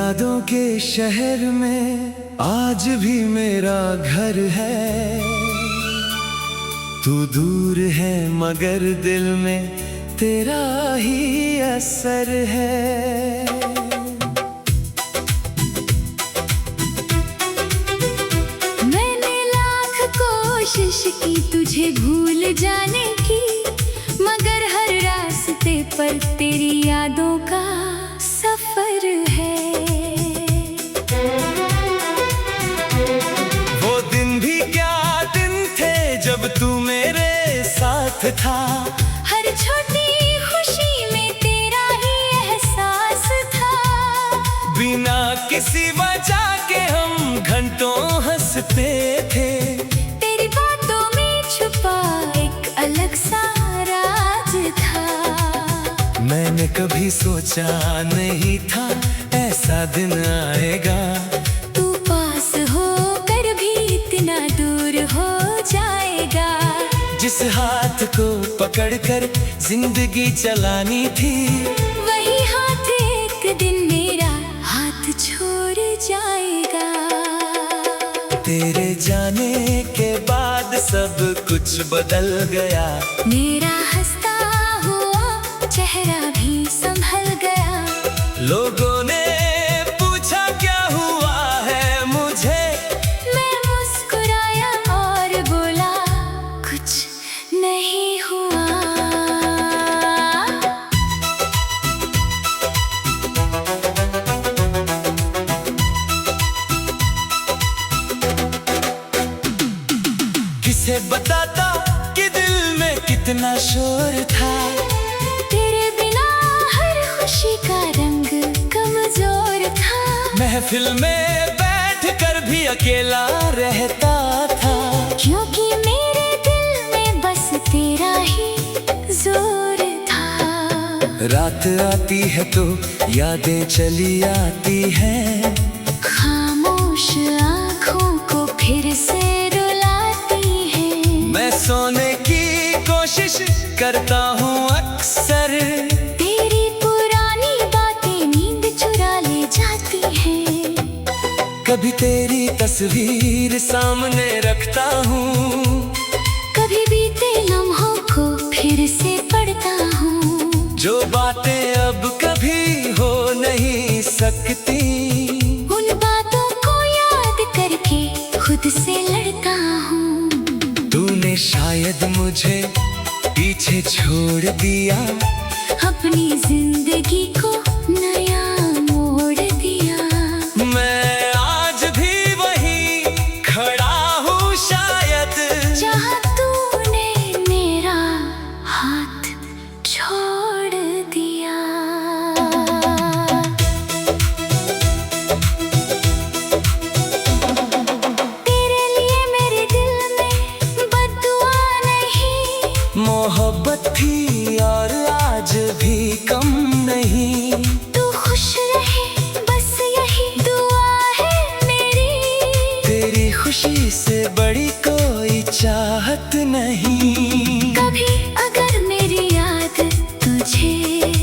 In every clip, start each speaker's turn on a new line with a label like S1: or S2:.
S1: यादों के शहर में आज भी मेरा घर है। तू दूर है मगर दिल में तेरा ही असर है।
S2: मैंने लाख कोशिश की तुझे भूल जाने की, मगर हर रास्ते पर तेरी यादों का सफर है।
S1: वो दिन भी क्या दिन थे जब तू मेरे साथ था।
S2: हर छोटी खुशी में तेरा ही एहसास था।
S1: बिना किसी वजह के हम घंटों हंसते थे।
S2: तेरी बातों में छुपा एक अलग सा राज था।
S1: मैंने कभी सोचा नहीं था ऐसा दिन आएगा।
S2: तू पास होकर भी इतना दूर हो जाएगा।
S1: जिस हाथ को पकड़कर जिंदगी चलानी थी,
S2: वही हाथ एक दिन मेरा हाथ छोड़ जाएगा।
S1: तेरे जाने के बाद सब कुछ बदल गया।
S2: मेरा हंसता हुआ चेहरा भी संभल गया।
S1: लोगों ने पूछा क्या हुआ है मुझे।
S2: मैं मुस्कुराया और बोला कुछ नहीं हुआ।
S1: किसे बताता कि दिल में कितना शोर था।
S2: तेरे बिना हर खुशी का रंग कमजोर था।
S1: महफिल में बैठ कर भी अकेला रहता था।
S2: क्योंकि मेरे दिल में बस तेरा ही जोर था।
S1: रात आती है तो यादें चली आती हैं।
S2: खामोश आँखों को फिर से रुलाती है।
S1: मैं सोने की कोशिश करता हूँ अक्सर।
S2: तेरी पुरानी बातें नींद चुरा ले जाती हैं।
S1: कभी तेरी तस्वीर सामने रखता हूँ।
S2: कभी बीते लम्हों को फिर से पढ़ता हूँ।
S1: जो बातें अब कभी हो नहीं सकती,
S2: उन बातों को याद करके खुद से लड़ता हूँ।
S1: तूने शायद मुझे पीछे छोड़ दिया।
S2: अपनी जिंदगी को नया मोड़ दिया।
S1: मैं आज भी वही खड़ा हूँ शायद,
S2: जहाँ तूने मेरा हाथ छोड़ दिया। तेरे लिए मेरे दिल में बद्दुआ नहीं।
S1: मोहब्बत थी और आज भी कम नहीं।
S2: तू खुश रहे बस यही दुआ है मेरी।
S1: तेरी खुशी से बड़ी कोई चाहत नहीं।
S2: कभी अगर मेरी याद तुझे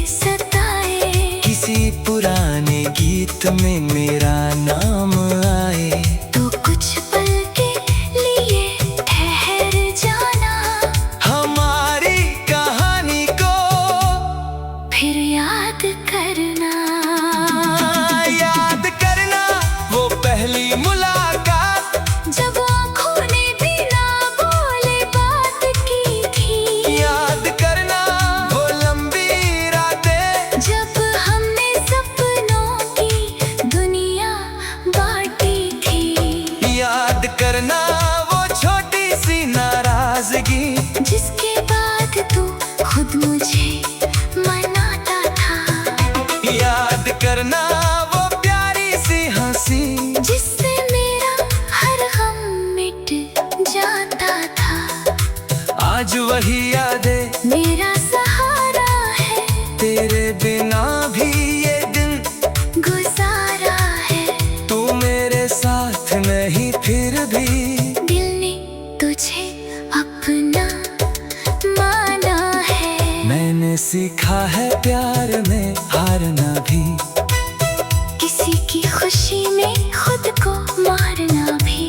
S2: सताए,
S1: किसी पुराने गीत में मेरा नाम आए,
S2: तो कुछ पल के लिए ठहर जाना।
S1: हमारी कहानी को
S2: फिर याद करना।
S1: याद करना वो पहली मुलाकात,
S2: जब आँखों ने बिना बोले बात की थी।
S1: याद करना वो लंबी रातें,
S2: जब हमने सपनों की दुनिया बांटी थी।
S1: याद करना वो छोटी सी नाराजगी,
S2: जिसके बाद तू खुद मुझे मनाता था।
S1: याद करना वो प्यारी सी हंसी,
S2: जिससे मेरा हर गम मिट जाता था।
S1: आज वही यादें
S2: मेरा सहारा है।
S1: तेरे बिना भी ये दिन
S2: गुजारा है।
S1: तू मेरे साथ नहीं फिर भी
S2: दिल ने तुझे अपना माना है।
S1: मैंने सीखा है प्यार में हारना भी।
S2: किसी की खुशी में खुद को मारना भी।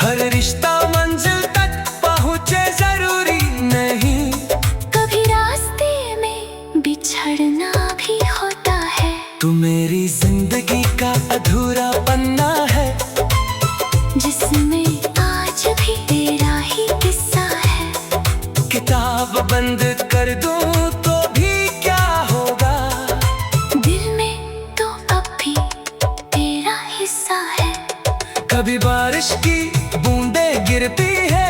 S1: हर रिश्ता मंजिल तक पहुँचे जरूरी नहीं,
S2: कभी रास्ते में बिछड़ना भी होता है।
S1: तू मेरी जिंदगी का अधूरा पन्ना है,
S2: जिसमें आज भी तेरा ही किस्सा है।
S1: किताब बंद कर दूं तो भी क्या होगा,
S2: दिल में तो अब भी तेरा हिस्सा है।
S1: कभी बारिश की बूंदें गिरती है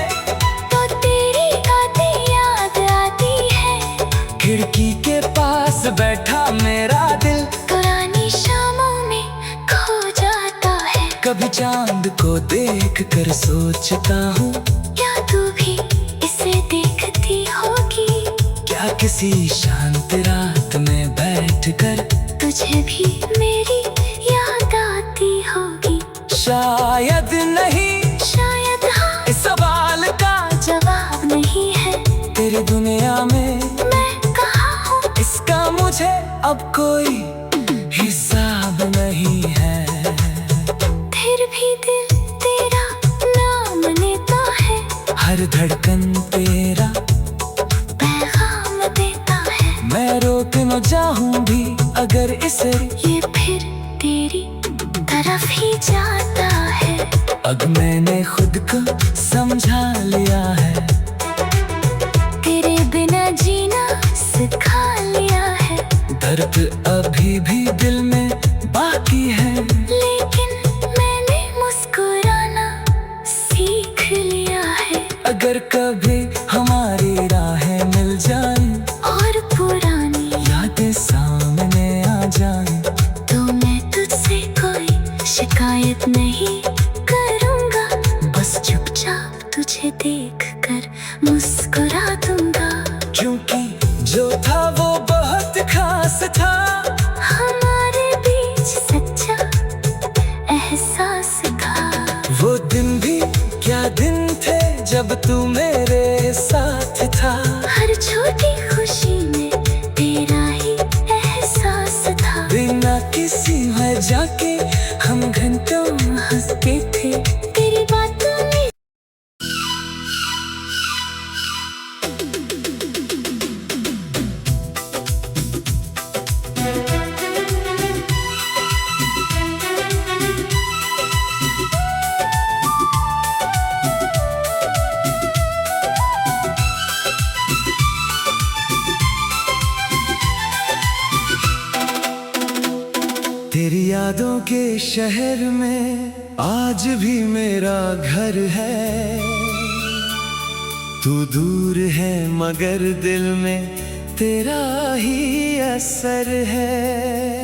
S2: तो तेरी बातें याद आती है।
S1: खिड़की के पास बैठा मेरा दिल
S2: पुरानी शामों में खो जाता है।
S1: कभी चांद को देख कर सोचता हूँ,
S2: क्या तू भी इसे देखती होगी।
S1: क्या किसी शांत रात में बैठकर
S2: तुझे भी मेरी याद आती होगी।
S1: शायद नहीं,
S2: शायद हाँ,
S1: इस सवाल का
S2: जवाब नहीं है।
S1: तेरी दुनिया में
S2: मैं कहाँ हूँ,
S1: इसका मुझे अब कोई हिसाब नहीं है।
S2: फिर भी दिल तेरा नाम लेता है।
S1: हर धड़कन तेरा
S2: पैगाम देता है।
S1: मैं रोक न जाऊं भी अगर इसे,
S2: ये फिर तेरी तरफ ही जाता है।
S1: अब मैंने खुद को समझा लिया है,
S2: तेरे बिना जीना सिखा लिया है।
S1: दर्द अभी भी दिल में बाकी है,
S2: लेकिन मैंने मुस्कुराना सीख लिया है।
S1: अगर कभी हमारी राहें मिल जाएं
S2: और पुरानी
S1: यादें सामने आ जाएं,
S2: तो मैं तुझसे कोई शिकायत नहीं करूँगा। बस चुपचाप तुझे देख कर मुस्कुरा दूंगा।
S1: क्योंकि जो था वो बहुत खास था,
S2: हमारे बीच सच्चा एहसास था।
S1: वो दिन भी क्या दिन थे जब तू मेरे साथ था।
S2: हर छोटी खुशी में तेरा ही एहसास था।
S1: बिना किसी वजह के हम घंटों हंसते थे।
S2: तेरी बातों में
S1: तेरी यादों के शहर में आज भी मेरा घर है। तू दूर है मगर दिल में तेरा ही असर है।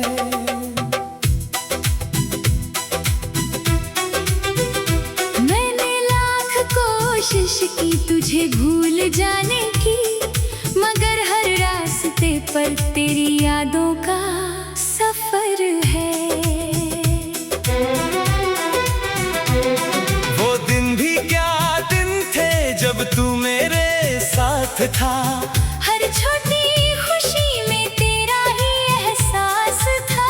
S2: मैंने लाख कोशिश की तुझे भूल जाने की, मगर हर रास्ते पर तेरी यादों का सफर है।
S1: वो दिन भी क्या दिन थे जब तू मेरे साथ था।
S2: हर छोटी खुशी में तेरा ही एहसास था।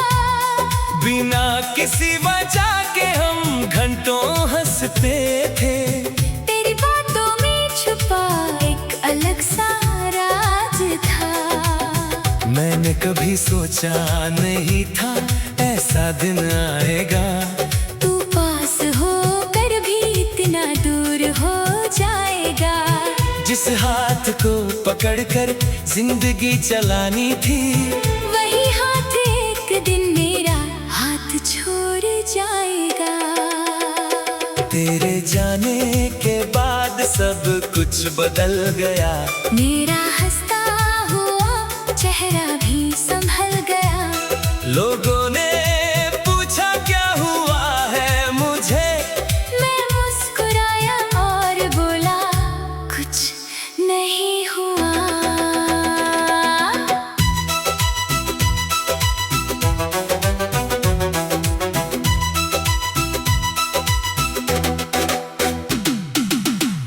S1: बिना किसी वजह के हम घंटों हंसते थे।
S2: तेरी बातों में छुपा एक अलग सा राज था।
S1: मैंने कभी सोचा नहीं था ऐसा दिन आएगा।
S2: तू पास होकर भी इतना दूर हो जाएगा।
S1: जिस हाथ को पकड़कर जिंदगी चलानी थी,
S2: वही हाथ एक दिन मेरा हाथ छोड़ जाएगा।
S1: तेरे जाने के बाद सब कुछ बदल गया।
S2: मेरा हंसता हुआ चेहरा भी संभल गया।
S1: लोगों ने पूछा क्या हुआ है मुझे,
S2: मैं मुस्कुराया और बोला कुछ नहीं हुआ।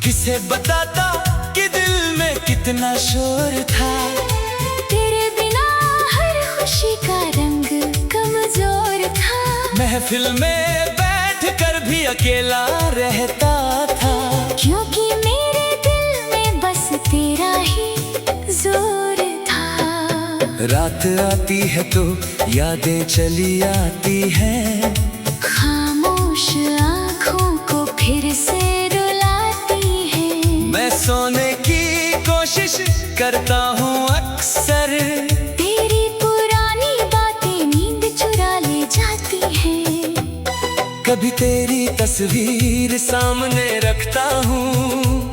S1: किसे बताता कि दिल में कितना शोर था।
S2: तेरे बिना हर खुशी का रंग कमजोर था।
S1: महफिल में बैठ कर भी अकेला रहता था,
S2: क्योंकि मेरे दिल में बस तेरा ही जोर था।
S1: रात आती है तो यादें चली आती हैं,
S2: खामोश आँखों को फिर से रुलाती है।
S1: मैं सोने की कोशिश करता हूँ अक्सर,
S2: तेरी पुरानी बातें नींद चुरा ले जाती हैं।
S1: कभी तेरी तस्वीर सामने रखता हूँ,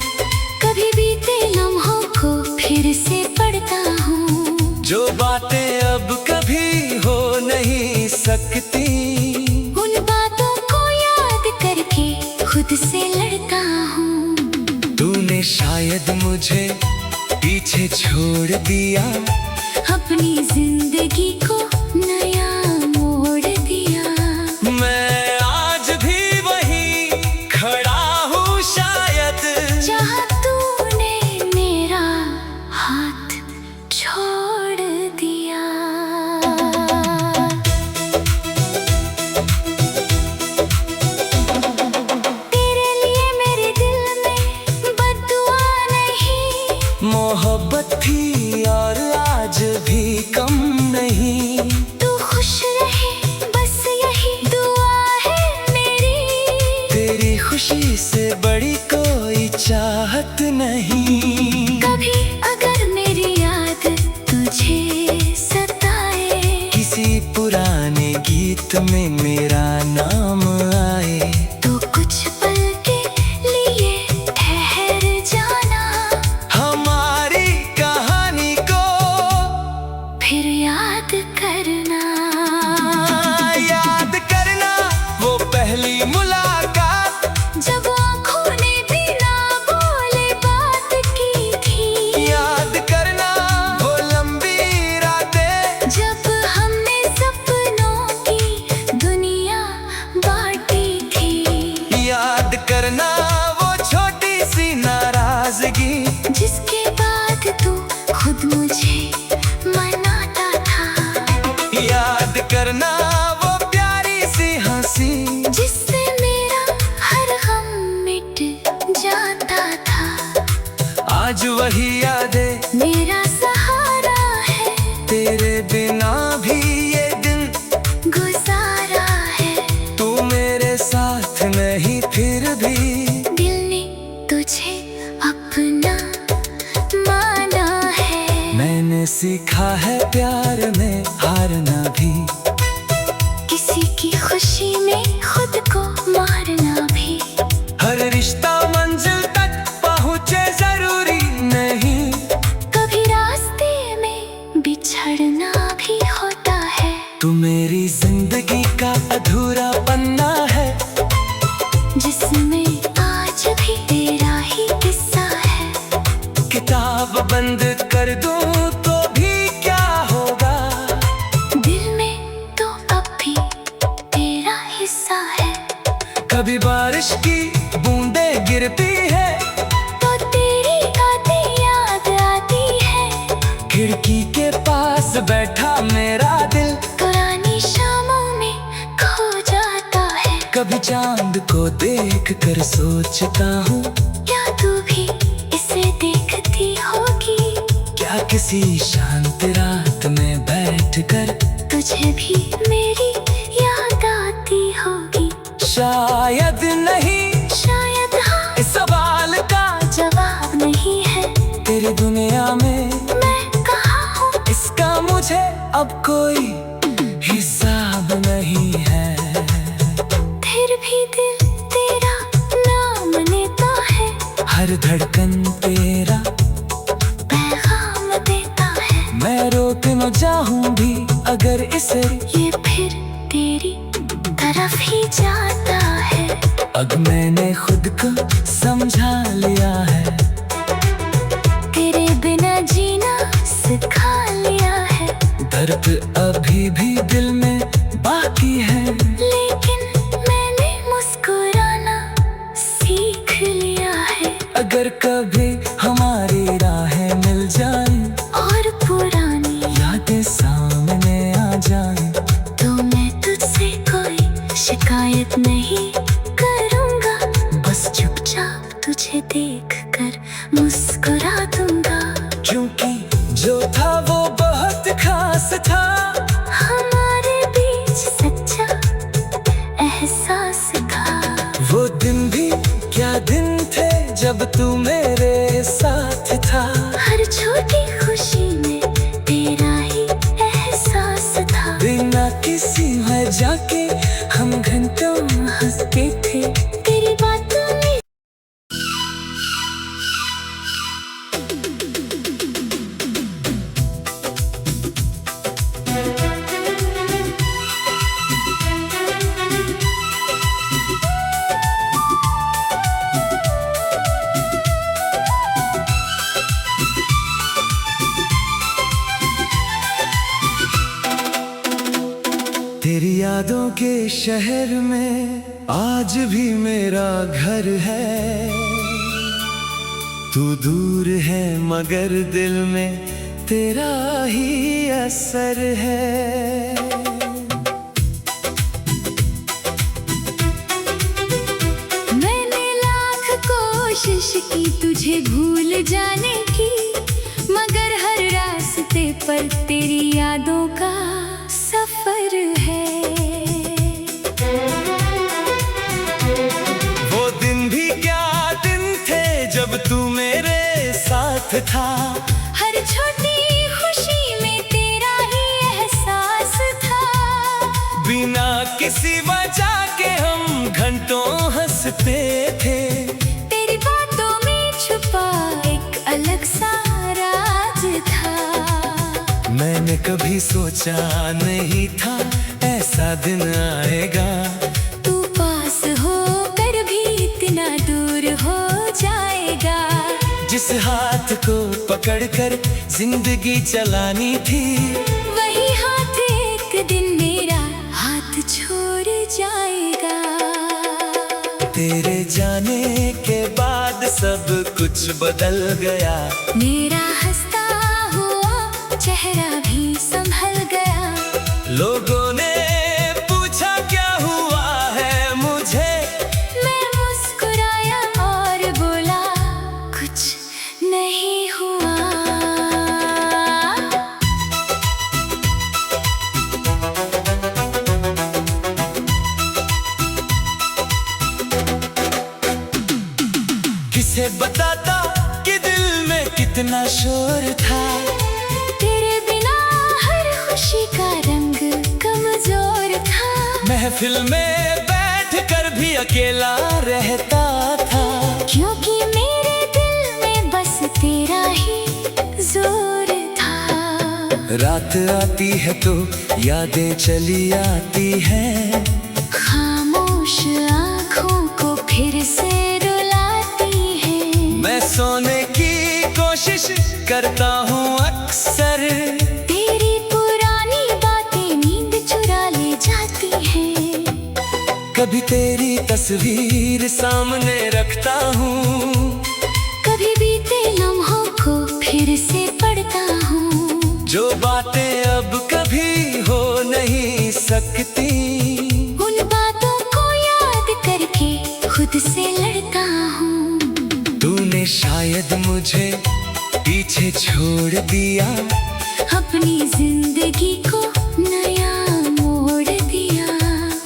S2: कभी बीते लम्हों को फिर से पढ़ता हूँ।
S1: जो बातें अब कभी हो नहीं सकती,
S2: उन बातों को याद करके खुद से लड़ता हूँ।
S1: तूने शायद मुझे पीछे छोड़ दिया,
S2: अपनी जिंदगी को नया मोड़ दिया।
S1: मैं आज भी वही खड़ा हूँ शायद,
S2: जहाँ तूने मेरा हाथ छोड़ दिया। तेरे लिए मेरे दिल में बद्दुआ नहीं,
S1: मोहब्बत थी और आज भी कम नहीं।
S2: तू खुश रहे बस यही दुआ है मेरी।
S1: तेरी खुशी से बड़ी कोई चाहत नहीं।
S2: कभी अगर मेरी याद तुझे सताए,
S1: किसी पुराने गीत में मेरा नाम आए,
S2: तो कुछ पल के लिए ठहर जाना।
S1: हमारी कहानी को
S2: फिर याद करना।
S1: याद करना वो पहली मुलाकात,
S2: जब आँखों ने भी ना बोले बात की थी।
S1: याद करना वो लंबी रातें,
S2: जब हमने सपनों की दुनिया बांटी थी।
S1: याद करना वो छोटी सी नाराजगी,
S2: जिसके बाद तू खुद मुझे मनाता था।
S1: याद करना वो प्यारी सी हंसी,
S2: जिससे मेरा हर गम मिट जाता था।
S1: आज वही यादें
S2: मेरा सहारा है,
S1: तेरे बिना भी ये दिन
S2: गुजारा है।
S1: तू मेरे साथ नहीं फिर भी,
S2: दिल ने तुझे अपना माना है।
S1: मैंने सीखा है प्यार में हारना भी,
S2: किसी की खुशी में खुद को मारना भी।
S1: हर रिश्ता मंजिल तक पहुँचे जरूरी नहीं,
S2: कभी रास्ते में बिछड़ना भी होता है।
S1: तू मेरी जिंदगी का अधूरा पन्ना है,
S2: जिसमें आज भी तेरा ही किस्सा है।
S1: किताब बंद कर दूं तो भी क्या होगा,
S2: दिल में तो अब भी तेरा हिस्सा है।
S1: कभी बारिश की बूंदें गिरती है,
S2: तो तेरी बातें याद आती है।
S1: खिड़की के पास बैठा मेरा दिल
S2: पुरानी शामों में खो जाता है।
S1: कभी चांद को देख कर सोचता हूँ,
S2: क्या तू भी इसे देखती होगी?
S1: क्या किसी शांत रात में बैठकर
S2: तुझे भी मेरी याद आती होगी।
S1: शायद नहीं,
S2: शायद हाँ,
S1: इस सवाल का
S2: जवाब नहीं है।
S1: तेरी दुनिया में
S2: मैं कहाँ हूँ,
S1: इसका मुझे अब कोई हिसाब नहीं है।
S2: फिर भी दिल तेरा नाम लेता है।
S1: हर धड़कन तेरा
S2: पैगाम देता है।
S1: मैं रोक न जाऊं भी अगर इसे,
S2: ये फिर तेरी तरफ ही जाता है।
S1: अब मैंने खुद को समझा लिया है,
S2: तेरे बिना जीना सिखा लिया है।
S1: दर्द अभी भी दिल में बाकी है,
S2: लेकिन मैंने मुस्कुराना सीख लिया है।
S1: अगर कभी हमारी राहें मिल जाएं
S2: और पुरानी
S1: यादें सामने आ जाएं,
S2: तो मैं तुझसे कोई तुझे देखकर मुस्कुरा दूंगा,
S1: क्योंकि जो था वो बहुत खास था।
S2: हमारे बीच सच्चा एहसास था।
S1: वो दिन भी क्या दिन थे जब तू मेरे साथ था।
S2: हर छोटी खुशी में तेरा ही एहसास था।
S1: बिना किसी वजह के हम घंटों हंसते थे।
S2: तेरी बातों में
S1: तेरी यादों के शहर में आज भी मेरा घर है। तू दूर है मगर दिल में तेरा ही असर है।
S2: मैंने लाख कोशिश की तुझे भूल जाने की, मगर हर रास्ते पर तेरी यादों का सफर है।
S1: वो दिन भी क्या दिन थे जब तू मेरे साथ था।
S2: हर छोटी खुशी में तेरा ही एहसास था।
S1: बिना किसी वजह के हम घंटों हंसते थे।
S2: तेरी बातों में छुपा एक अलग सा राज था।
S1: मैंने कभी सोचा नहीं था ऐसा दिन आएगा।
S2: तू पास होकर भी इतना दूर हो जाएगा।
S1: जिस हाथ को पकड़कर जिंदगी चलानी थी,
S2: वही हाथ एक दिन मेरा हाथ छोड़ जाएगा।
S1: तेरे जाने के बाद सब कुछ बदल गया।
S2: मेरा हंसता हुआ चेहरा भी संभल गया।
S1: लोगों ने पूछा क्या हुआ है मुझे।
S2: मैं मुस्कुराया और बोला कुछ नहीं हुआ।
S1: किसे बताता कि दिल में कितना शोर था।
S2: तेरे बिना हर खुशी का रंग कमजोर था।
S1: महफिल में बैठ कर भी अकेला रहता था।
S2: क्योंकि मेरे दिल में बस तेरा ही जोर था।
S1: रात आती है तो यादें चली आती हैं।
S2: खामोश आँखों को फिर से रुलाती है।
S1: मैं सोने की कोशिश करता हूँ अक्सर।
S2: तेरी पुरानी बातें नींद चुरा ले जाती हैं।
S1: कभी तेरी तस्वीर सामने रखता हूँ।
S2: कभी बीते लम्हों को फिर से पढ़ता हूँ।
S1: जो बातें अब कभी हो नहीं सकती,
S2: उन बातों को याद करके खुद से लड़ता हूँ।
S1: तूने शायद मुझे पीछे छोड़ दिया।
S2: अपनी जिंदगी को नया मोड़ दिया।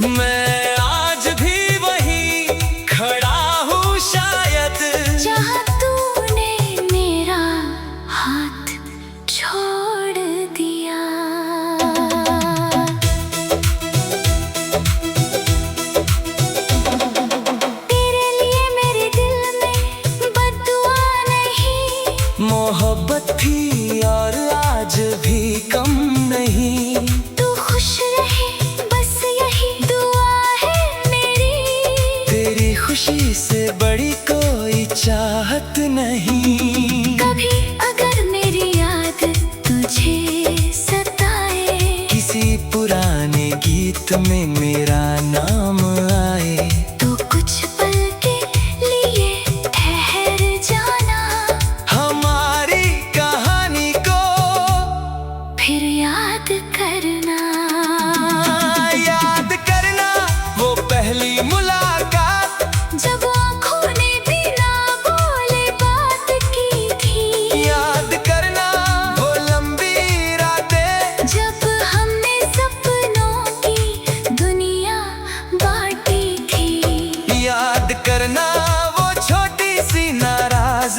S1: मैं आज भी वही खड़ा हूँ शायद,
S2: जहाँ तूने मेरा हाथ छोड़ दिया। तेरे लिए मेरे दिल में बद्दुआ नहीं।
S1: मोहब्बत थी और आज भी कम नहीं।
S2: तू खुश रहे बस यही दुआ है मेरी।
S1: तेरी खुशी से बड़ी कोई चाहत नहीं।
S2: कभी अगर मेरी याद तुझे सताए,
S1: किसी पुराने गीत में मेरा नाम आए,
S2: तो कुछ पल के लिए ठहर जाना।
S1: हमारी कहानी को
S2: फिर याद करना।
S1: याद करना वो पहली मुलाकात,
S2: जब आँखों ने भी ना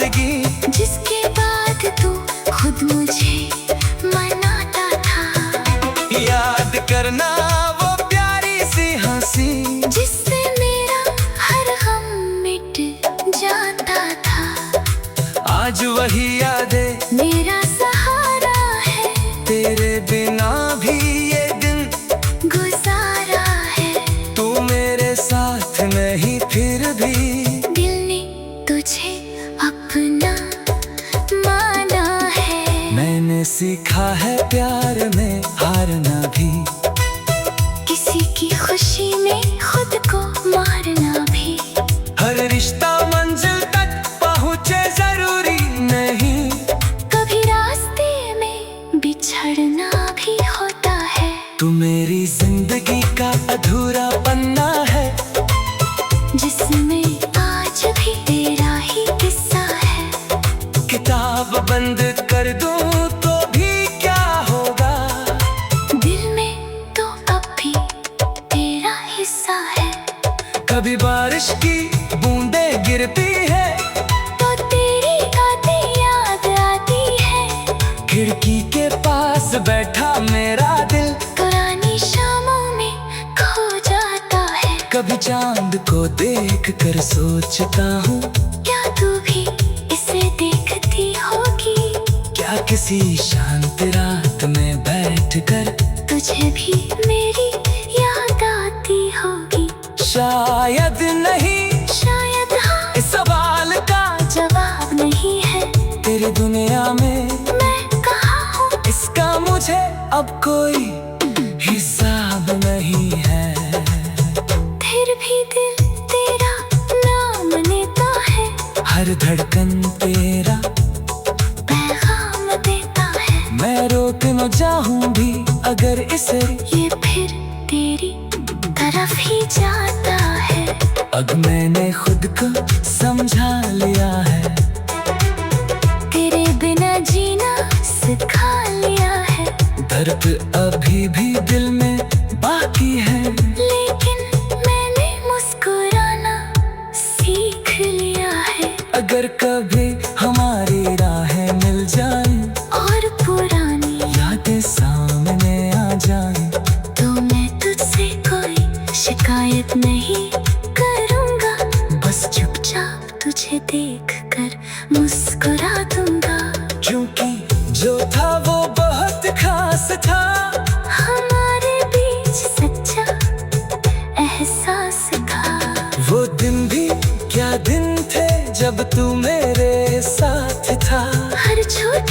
S1: ताजगी,
S2: जिसके बाद तू खुद मुझे मनाता था।
S1: याद करना वो प्यारी सी हंसी,
S2: जिससे मेरा हर गम मिट जाता था।
S1: आज वही यादें
S2: मेरा सहारा है,
S1: तेरे बिना भी ये दिन
S2: गुजारा है।
S1: तू मेरे साथ नहीं फिर भी
S2: दिल ने तुझे अपना माना है।
S1: मैंने सीखा है प्यार में हारना भी,
S2: किसी की खुशी में खुद को मारना भी।
S1: हर रिश्ता मंजिल तक पहुँचे जरूरी नहीं,
S2: कभी रास्ते में बिछड़ना भी होता है।
S1: तू मेरी जिंदगी का अधूरा पन्ना है,
S2: जिसमें आज भी तेरा ही किस्सा है।
S1: किताब बंद कर दूं तो भी क्या होगा,
S2: दिल में तो अब भी तेरा हिस्सा है।
S1: कभी बारिश की बूंदें गिरती है
S2: तो तेरी बातें याद आती है।
S1: खिड़की के पास बैठा मेरा दिल
S2: पुरानी शामों में खो जाता है।
S1: कभी चांद को देख कर सोचता हूँ,
S2: क्या तू भी इसे देखती होगी?
S1: क्या किसी शांत रात में बैठकर
S2: तुझे भी मेरी याद आती होगी।
S1: शायद नहीं,
S2: शायद हाँ,
S1: इस सवाल का
S2: जवाब नहीं है।
S1: तेरी दुनिया में
S2: मैं कहाँ हूँ,
S1: इसका मुझे अब कोई हिसाब नहीं है।
S2: फिर भी दिल तेरा नाम लेता है।
S1: हर धड़कन तेरा
S2: पैगाम देता है।
S1: मैं रोक न जाऊं भी अगर इसे,
S2: ये फिर तेरी तरफ ही जाता है।
S1: अब मैंने खुद को समझा लिया है,
S2: तेरे बिना जीना सिखा लिया है।
S1: दर्द अभी भी दिल में बाकी है,
S2: लेकिन मैंने मुस्कुराना सीख लिया है।
S1: अगर कभी हमारी राहें मिल जाएं
S2: और पुरानी
S1: यादें सामने आ जाएं,
S2: तो मैं तुझसे कोई शिकायत नहीं करूँगा। बस चुपचाप तुझे देख कर मुस्कुरा दूंगा।
S1: क्योंकि जो था वो बहुत खास था,
S2: हमारे बीच सच्चा एहसास था।
S1: वो दिन भी क्या दिन थे जब तू मेरे साथ था।
S2: हर छोटी